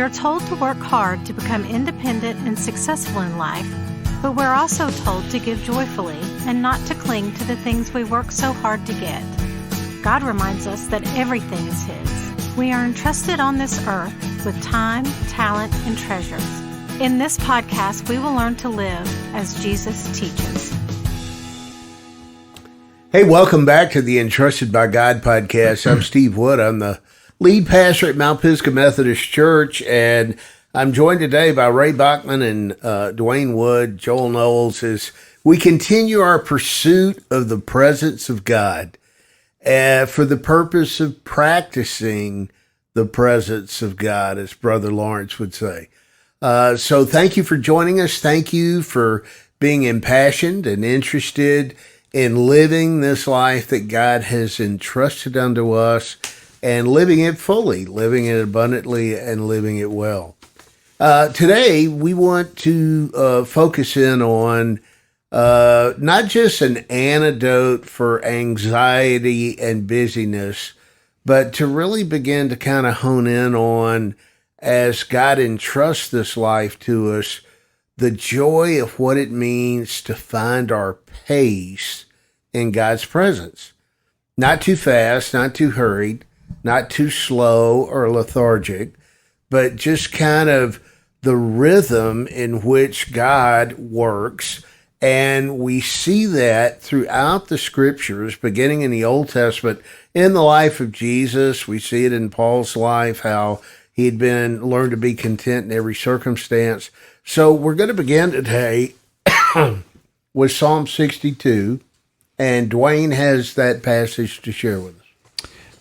We are told to work hard to become independent and successful in life, but we're also told to give joyfully and not to cling to the things we work so hard to get. God reminds us that everything is His. We are entrusted on this earth with time, talent, and treasures. In this podcast, we will learn to live as Jesus teaches. Hey, welcome back to the Entrusted by God podcast. I'm Steve Wood. I'm the lead pastor at Mount Pisgah Methodist Church, and I'm joined today by Ray Bachman and Dwayne Wood, Joel Knowles, as we continue our pursuit of the presence of God for the purpose of practicing the presence of God, as Brother Lawrence would say. So thank you for joining us. Thank you for being impassioned and interested in living this life that God has entrusted unto us and living it fully, living it abundantly, and living it well. Today, we want to focus in on not just an antidote for anxiety and busyness, but to really begin to kind of hone in on, as God entrusts this life to us, the joy of what it means to find our pace in God's presence. Not too fast, not too hurried, not too slow or lethargic, but just kind of the rhythm in which God works. And we see that throughout the scriptures, beginning in the Old Testament, in the life of Jesus. We see it in Paul's life, how he had learned to be content in every circumstance. So we're going to begin today with Psalm 62, and Dwayne has that passage to share with us.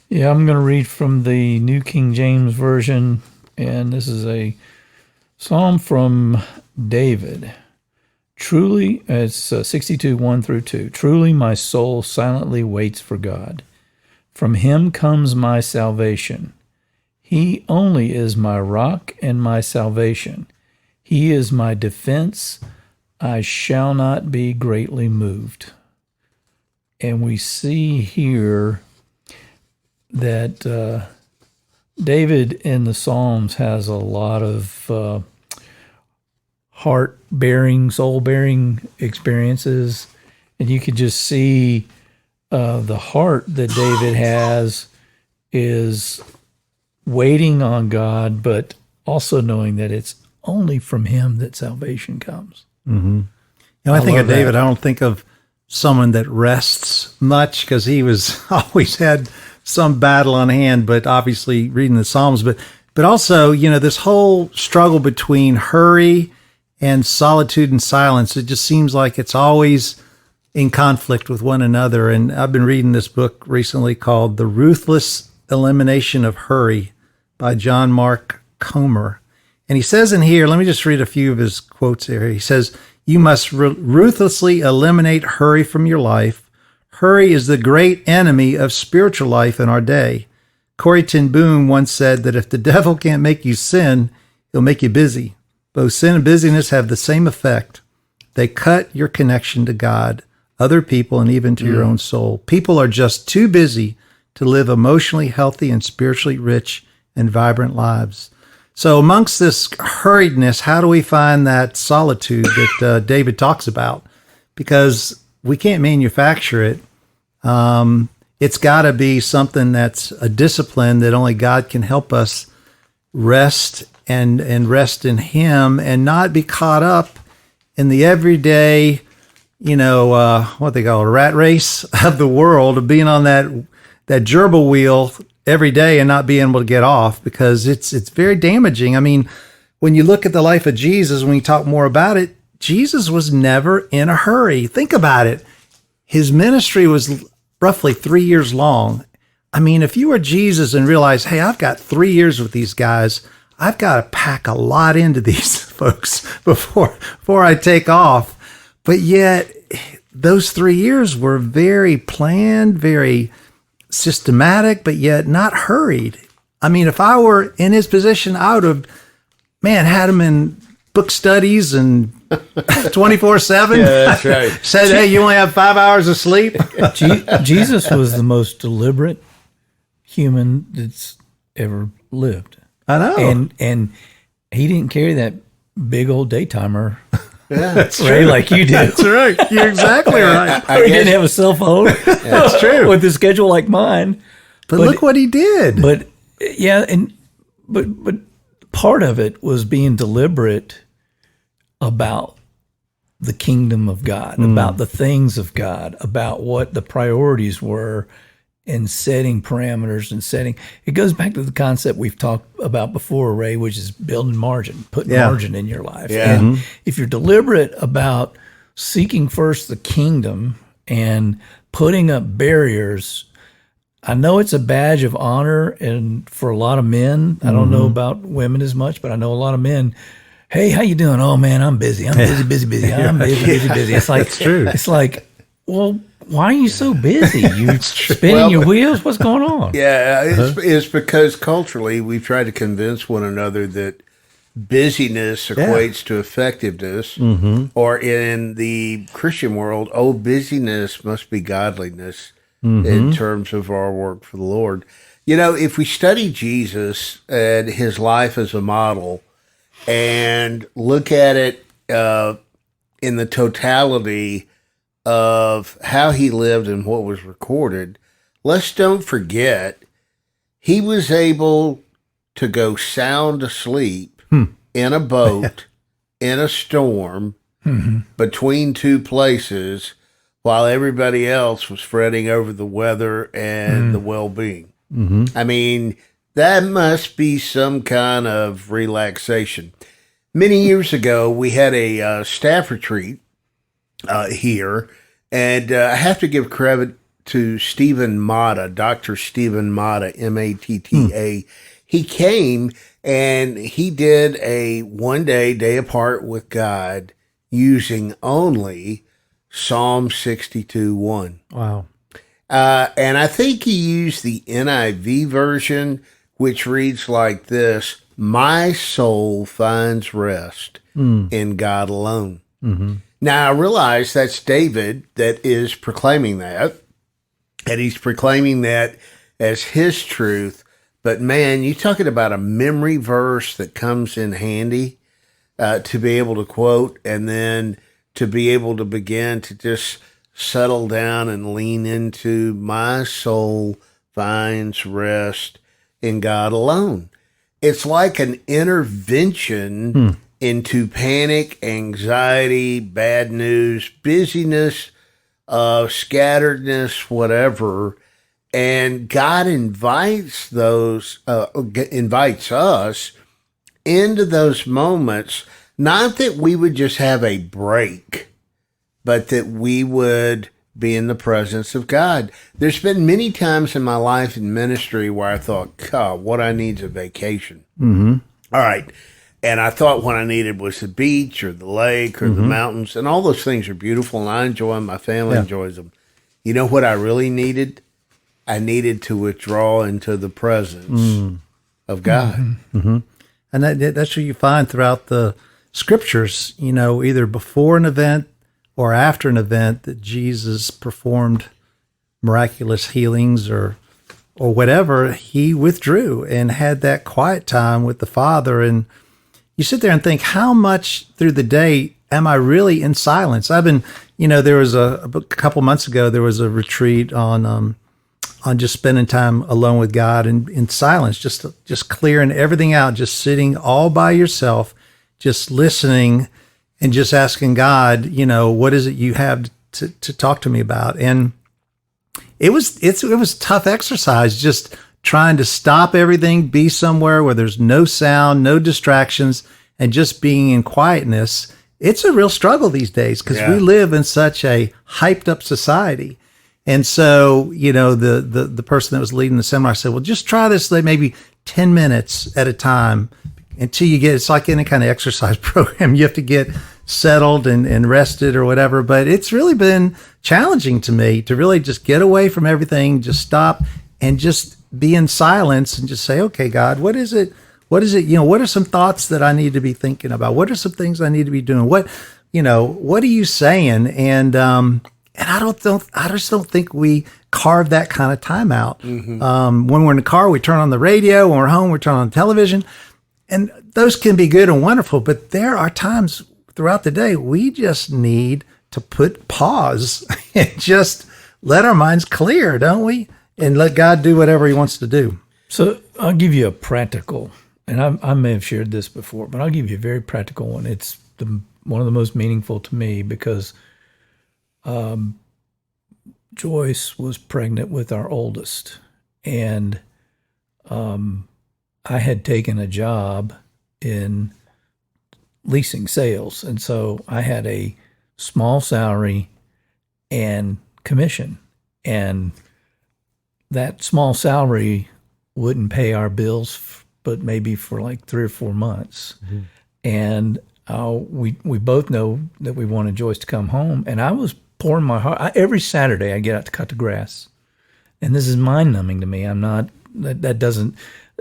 Yeah, I'm going to read from the New King James Version, and this is a psalm from David. Truly, it's 62, 1 through 2. Truly my soul silently waits for God. From Him comes my salvation. He only is my rock and my salvation. He is my defense. I shall not be greatly moved. And we see here that David in the Psalms has a lot of heart-bearing, soul-bearing experiences. And you could just see the heart that David has is waiting on God, but also knowing that it's only from Him that salvation comes. Mm-hmm. I think of David, I don't think of someone that rests much, because he was always had some battle on hand, but obviously reading the Psalms, but also, this whole struggle between hurry and solitude and silence, it just seems like it's always in conflict with one another. And I've been reading this book recently called The Ruthless Elimination of Hurry by John Mark Comer. And he says in here, let me just read a few of his quotes here. He says, "You must ruthlessly eliminate hurry from your life. Hurry is the great enemy of spiritual life in our day. Corrie ten Boom once said that if the devil can't make you sin, he'll make you busy. Both sin and busyness have the same effect. They cut your connection to God, other people, and even to your own soul. People are just too busy to live emotionally healthy and spiritually rich and vibrant lives." So amongst this hurriedness, how do we find that solitude that David talks about? Because we can't manufacture it. It's got to be something that's a discipline that only God can help us rest and rest in Him and not be caught up in the everyday, what they call a rat race of the world, of being on that gerbil wheel every day and not being able to get off, because it's very damaging. I mean, when you look at the life of Jesus, when you talk more about it, Jesus was never in a hurry. Think about it. His ministry was roughly 3 years long. I mean, if you were Jesus and realized, hey, I've got 3 years with these guys, I've got to pack a lot into these folks before I take off. But yet, those 3 years were very planned, very systematic, but yet not hurried. I mean, if I were in his position, I would have, had him in book studies and 24/7. Yeah, that's right. Said, hey, you only have 5 hours of sleep. Jesus was the most deliberate human that's ever lived. I know. And he didn't carry that big old daytimer, Yeah, That's Ray, true. like you do. That's right. You're exactly right. Or he didn't have a cell phone. That's true. With a schedule like mine. But look what he did. But yeah, but part of it was being deliberate about the kingdom of God, about the things of God, about what the priorities were, and setting parameters and setting. It goes back to the concept we've talked about before, Ray, which is building margin, putting margin in your life. Yeah. And if you're deliberate about seeking first the kingdom and putting up barriers, I know it's a badge of honor, and for a lot of men, I don't know about women as much, but I know a lot of men. Hey, how you doing? Oh man, I'm busy. I'm busy. I'm busy. It's like That's true. It's like, well, why are you so busy? You spinning your wheels? What's going on? Yeah, it's because culturally we've tried to convince one another that busyness equates to effectiveness, or in the Christian world, busyness must be godliness in terms of our work for the Lord. You know, if we study Jesus and his life as a model and look at it in the totality of how he lived and what was recorded, let's don't forget he was able to go sound asleep in a boat in a storm between two places while everybody else was fretting over the weather and the well-being. I mean, that must be some kind of relaxation. Many years ago, we had a staff retreat here, and I have to give credit to Stephen Matta, Dr. Stephen Matta, Matta. He came and he did a day apart with God using only Psalm 62:1. Wow. And I think he used the NIV version, which reads like this: "My soul finds rest in God alone." Now, I realize that's David that is proclaiming that, and he's proclaiming that as his truth. But man, you're talking about a memory verse that comes in handy to be able to quote, and then to be able to begin to just settle down and lean into "my soul finds rest in God alone." It's like an intervention into panic, anxiety, bad news, busyness, scatteredness, whatever. And God invites invites us into those moments, not that we would just have a break, but that we would be in the presence of God. There's been many times in my life in ministry where I thought, God, what I need is a vacation. All right. And I thought what I needed was the beach or the lake or the mountains, and all those things are beautiful, and I enjoy them. My family enjoys them. You know what I really needed? I needed to withdraw into the presence of God. And that's what you find throughout the scriptures, you know, either before an event or after an event that Jesus performed miraculous healings or whatever, he withdrew and had that quiet time with the Father. And you sit there and think, how much through the day am I really in silence? I've been, you know, there was a couple months ago, there was a retreat on just spending time alone with God and in silence, just clearing everything out, just sitting all by yourself, just listening and just asking God, you know, what is it you have to talk to me about? And it was tough exercise, just trying to stop everything, be somewhere where there's no sound, no distractions, and just being in quietness. It's a real struggle these days because we live in such a hyped up society. And so, you know, the person that was leading the seminar said, well, just try this like maybe 10 minutes at a time until you get, it's like any kind of exercise program. You have to get settled and rested or whatever. But it's really been challenging to me to really just get away from everything, just stop and just be in silence and just say, okay, God, what is it? You know, what are some thoughts that I need to be thinking about? What are some things I need to be doing? What are you saying? And I just don't think we carve that kind of time out. When we're in the car, we turn on the radio. When we're home, we turn on the television. And those can be good and wonderful, but there are times throughout the day we just need to put pause and just let our minds clear, don't we? And let God do whatever he wants to do. So I'll give you a practical, and I may have shared this before, but I'll give you a very practical one. It's one of the most meaningful to me because Joyce was pregnant with our oldest, and I had taken a job in leasing sales, and so I had a small salary and commission, and that small salary wouldn't pay our bills, but maybe for like 3 or 4 months. Mm-hmm. And we both know that we wanted Joyce to come home, and I was pouring my heart. Every Saturday I get out to cut the grass, and this is mind numbing to me. I'm not that doesn't.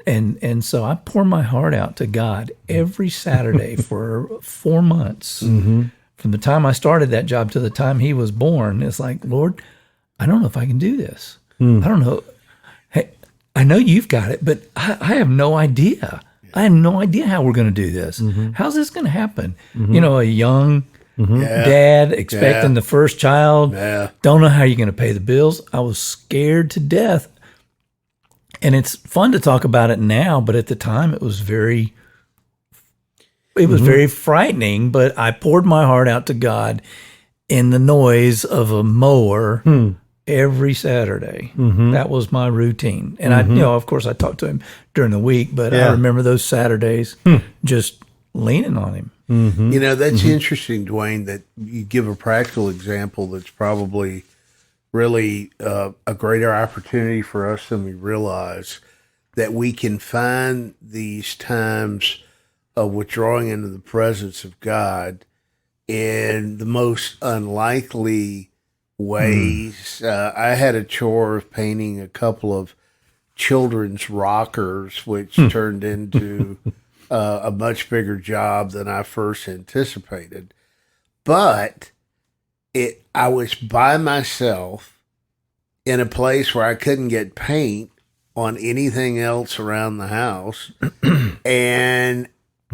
And so I pour my heart out to God every Saturday for 4 months. Mm-hmm. From the time I started that job to the time he was born, it's like, Lord, I don't know if I can do this. I don't know. Hey, I know you've got it, but I have no idea. I have no idea how we're going to do this. Mm-hmm. How's this going to happen? Mm-hmm. You know, a young dad expecting the first child, don't know how you're going to pay the bills. I was scared to death. And it's fun to talk about it now, but at the time it was very frightening. But I poured my heart out to God in the noise of a mower every Saturday. Mm-hmm. That was my routine. And I, of course I talked to him during the week, but I remember those Saturdays just leaning on him. Mm-hmm. You know, that's interesting, Dwayne, that you give a practical example that's probably really a greater opportunity for us than we realize, that we can find these times of withdrawing into the presence of God in the most unlikely ways. I had a chore of painting a couple of children's rockers, which turned into a much bigger job than I first anticipated. But I was by myself in a place where I couldn't get paint on anything else around the house, and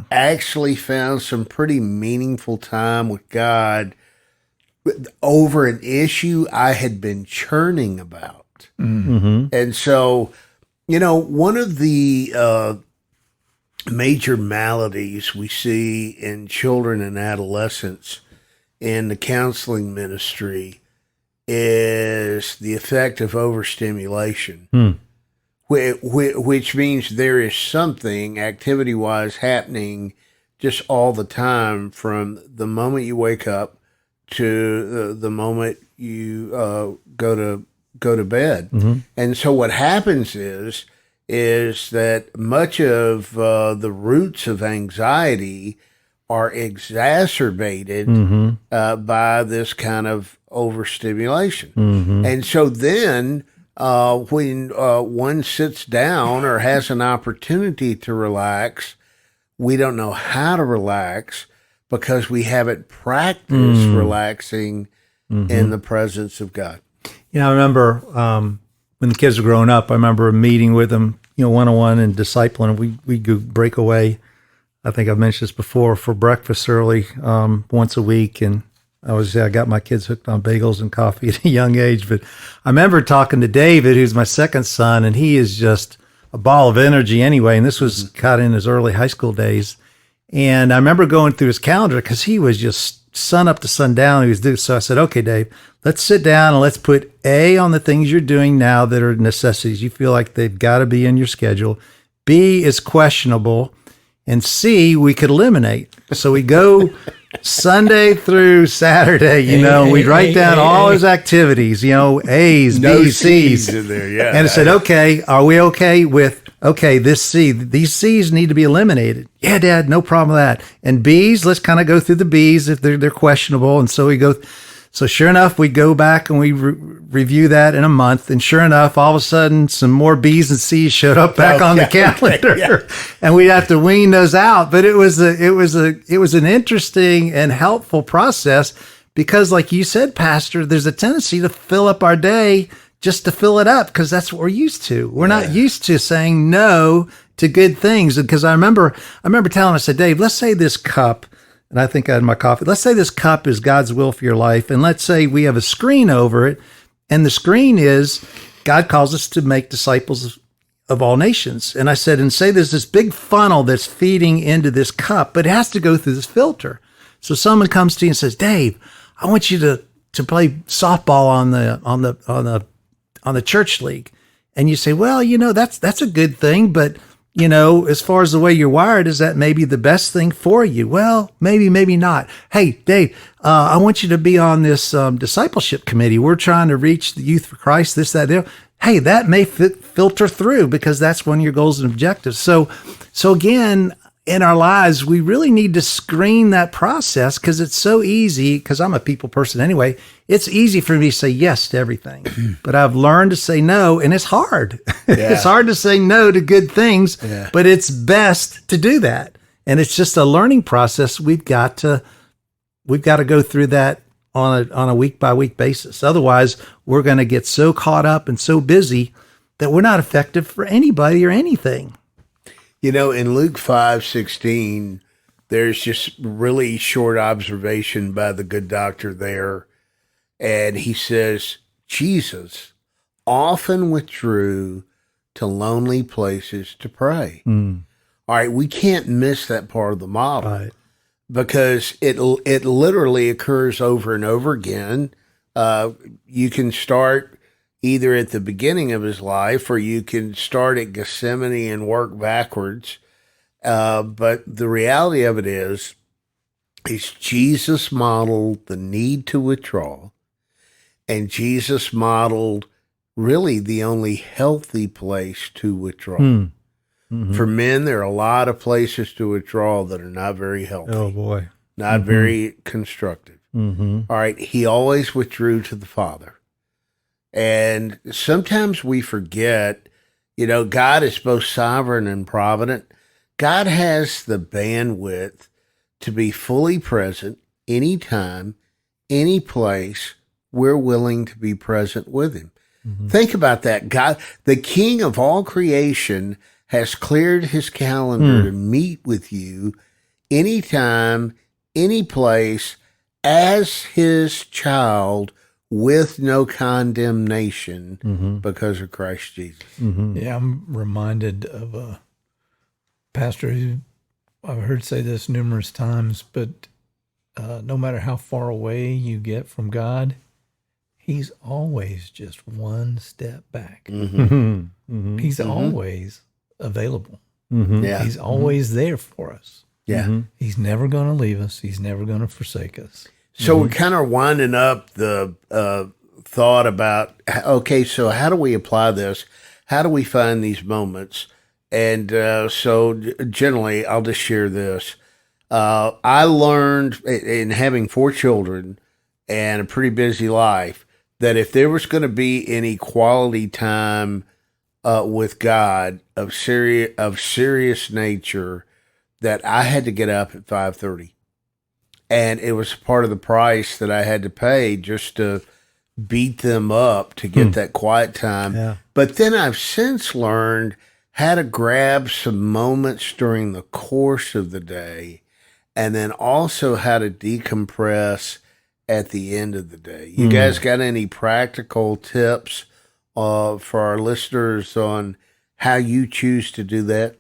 actually found some pretty meaningful time with God over an issue I had been churning about. Mm-hmm. And so, one of the major maladies we see in children and adolescents in the counseling ministry is the effect of overstimulation, which means there is something activity-wise happening just all the time, from the moment you wake up to the moment you go to bed. Mm-hmm. And so what happens is that much of the roots of anxiety are exacerbated by this kind of overstimulation. Mm-hmm. And so then when one sits down or has an opportunity to relax, we don't know how to relax because we haven't practiced relaxing in the presence of God. I remember when the kids were growing up, I remember a meeting with them, one-on-one and discipling. We go break away. I think I've mentioned this before, for breakfast early once a week. And I got my kids hooked on bagels and coffee at a young age. But I remember talking to David, who's my second son, and he is just a ball of energy anyway. And this was kind of in his early high school days. And I remember going through his calendar because he was just sun up to sundown. So I said, okay, Dave, let's sit down and let's put A on the things you're doing now that are necessities. You feel like they've got to be in your schedule. B is questionable. And C, we could eliminate. So we go Sunday through Saturday, we'd write down all his activities, A's, no B's, C's in there, yeah. And I said, okay, are we okay with, this C, these C's need to be eliminated. Yeah, Dad, no problem with that. And B's, let's kind of go through the B's if they're questionable. And so we go. So sure enough, we go back and we review that in a month. And sure enough, all of a sudden, some more B's and C's showed up back on the calendar, and we'd have to wean those out. But it was an interesting and helpful process because, like you said, Pastor, there's a tendency to fill up our day just to fill it up because that's what we're used to. We're not used to saying no to good things. Because I remember telling him, I said, Dave, let's say this cup, and I think I had my coffee. Let's say this cup is God's will for your life. And let's say we have a screen over it. And the screen is God calls us to make disciples of all nations. And I said, and say there's this big funnel that's feeding into this cup, but it has to go through this filter. So someone comes to you and says, Dave, I want you to play softball on the church league. And you say, well, that's a good thing, but as far as the way you're wired, is that maybe the best thing for you? Well, maybe not. Hey, Dave, I want you to be on this discipleship committee. We're trying to reach the youth for Christ, this, that, there. Hey, that may filter through because that's one of your goals and objectives. So again, in our lives, we really need to screen that process because it's so easy, because I'm a people person anyway, it's easy for me to say yes to everything. But I've learned to say no, and it's hard. Yeah. It's hard to say no to good things, but it's best to do that. And it's just a learning process. We've got to go through that on a week by week basis. Otherwise, we're going to get so caught up and so busy that we're not effective for anybody or anything. In Luke 5:16, there's just really short observation by the good doctor there. And he says, Jesus often withdrew to lonely places to pray. All right, we can't miss that part of the model. Right. Because it literally occurs over and over again. You can start either at the beginning of his life, or you can start at Gethsemane and work backwards. But the reality of it is Jesus modeled the need to withdraw, and Jesus modeled really the only healthy place to withdraw. Mm-hmm. For men, there are a lot of places to withdraw that are not very healthy. Oh, boy. Not very constructive. All right. He always withdrew to the Father. And sometimes we forget, God is both sovereign and provident. God has the bandwidth to be fully present anytime, any place we're willing to be present with him. Think about that. God, the King of all creation, has cleared his calendar to meet with you anytime, any place, as his child, with no condemnation because of Christ Jesus. Yeah, I'm reminded of a pastor who I've heard say this numerous times, but no matter how far away you get from God, he's always just one step back. He's always available. Yeah. He's always there for us. Yeah. He's never going to leave us. He's never going to forsake us. So we're kind of winding up the thought about, okay, so how do we apply this? How do we find these moments? And so generally, I'll just share this. I learned in having 4 children and a pretty busy life that if there was going to be any quality time with God of serious nature, that I had to get up at 5:30. And it was part of the price that I had to pay just to beat them up to get that quiet time. Yeah. But then I've since learned how to grab some moments during the course of the day, and then also how to decompress at the end of the day. You guys got any practical tips for our listeners on how you choose to do that?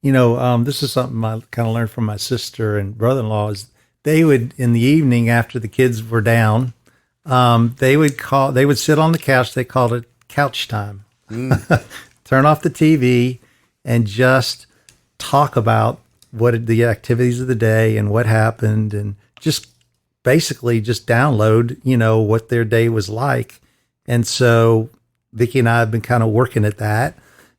This is something I kind of learned from my sister and brother-in-law is they would, in the evening after the kids were down, they would sit on the couch. They called it couch time. Turn off the TV and just talk about what the activities of the day and what happened, and just basically just download, what their day was like. And so Vicki and I have been kind of working at that.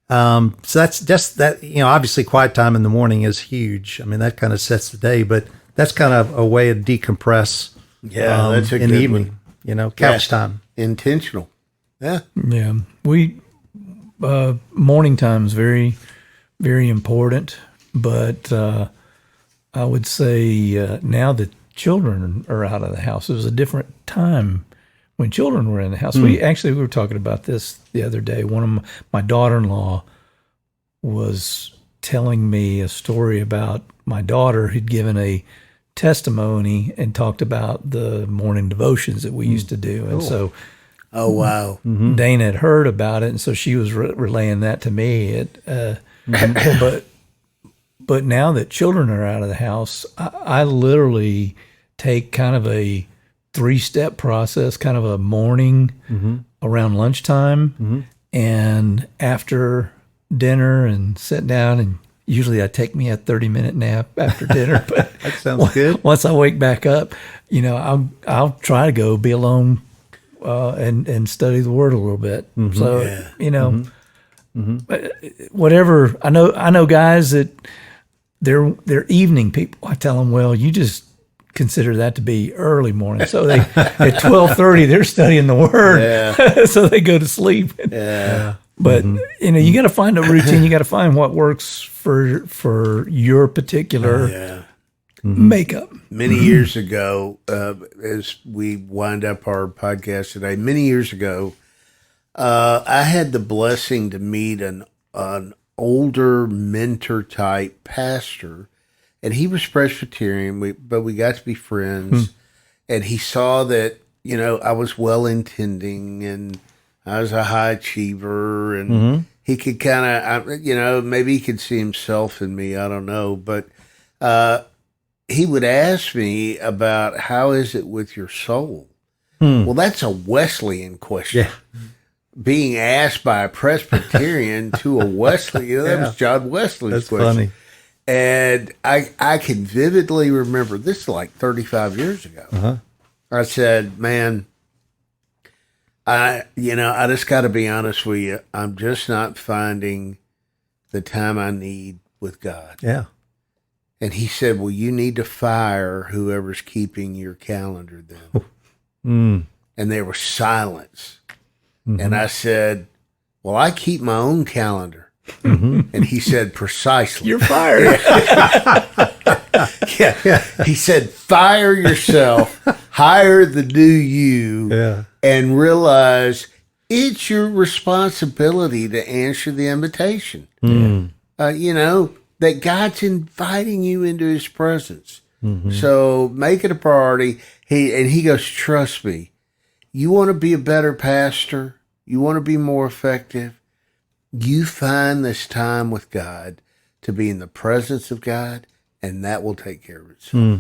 So that's just that, obviously quiet time in the morning is huge. I mean, that kind of sets the day, but that's kind of a way to decompress. Yeah, that's a in good the evening, couch time. Intentional. Yeah. Yeah. We, morning time is very, very important, but, I would say, now that children are out of the house, it was a different time when children were in the house. We were talking about this the other day. One of my daughter-in-law was telling me a story about my daughter who'd given a testimony and talked about the morning devotions that we used to do. And so Oh, wow. Dana had heard about it, and so she was relaying that to me. But now that children are out of the house, I literally take kind of a 3-step process, kind of a morning around lunchtime and after dinner, and sit down, and usually I take me a 30-minute nap after dinner. But That sounds good. Once I wake back up, I'll try to go be alone and study the Word a little bit. So whatever. I know guys that they're evening people. I tell them, well, you just consider that to be early morning. So they at 12:30 they're studying the Word, so they go to sleep. But you got to find a routine. You got to find what works for your particular makeup. Many years ago, as we wind up our podcast today, many years ago, I had the blessing to meet an older mentor type pastor, and he was Presbyterian, but we got to be friends. And he saw that, I was well intending and I was a high achiever, and he could kind of, maybe he could see himself in me. I don't know. But he would ask me about, how is it with your soul? Well, that's a Wesleyan question. Yeah. Being asked by a Presbyterian to a Wesleyan, that was John Wesley's That's question. funny. And I can vividly remember, this is like 35 years ago. I said, man, I just got to be honest with you. I'm just not finding the time I need with God. Yeah. And he said, well, you need to fire whoever's keeping your calendar then. And there was silence. And I said, well, I keep my own calendar. And he said, precisely. You're fired. He said, fire yourself, hire the new you, and realize it's your responsibility to answer the invitation. That God's inviting you into his presence. So make it a priority. He goes, trust me, you want to be a better pastor, you want to be more effective, you find this time with God to be in the presence of God, and that will take care of itself.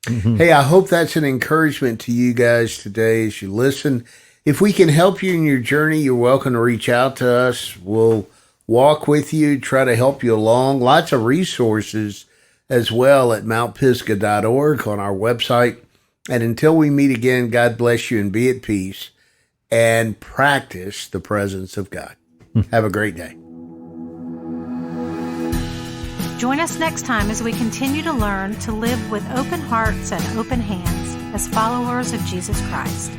Hey, I hope that's an encouragement to you guys today as you listen. If we can help you in your journey, you're welcome to reach out to us. We'll walk with you, try to help you along. Lots of resources as well at mountpisgah.org on our website. And until we meet again, God bless you and be at peace, and practice the presence of God. Have a great day. Join us next time as we continue to learn to live with open hearts and open hands as followers of Jesus Christ.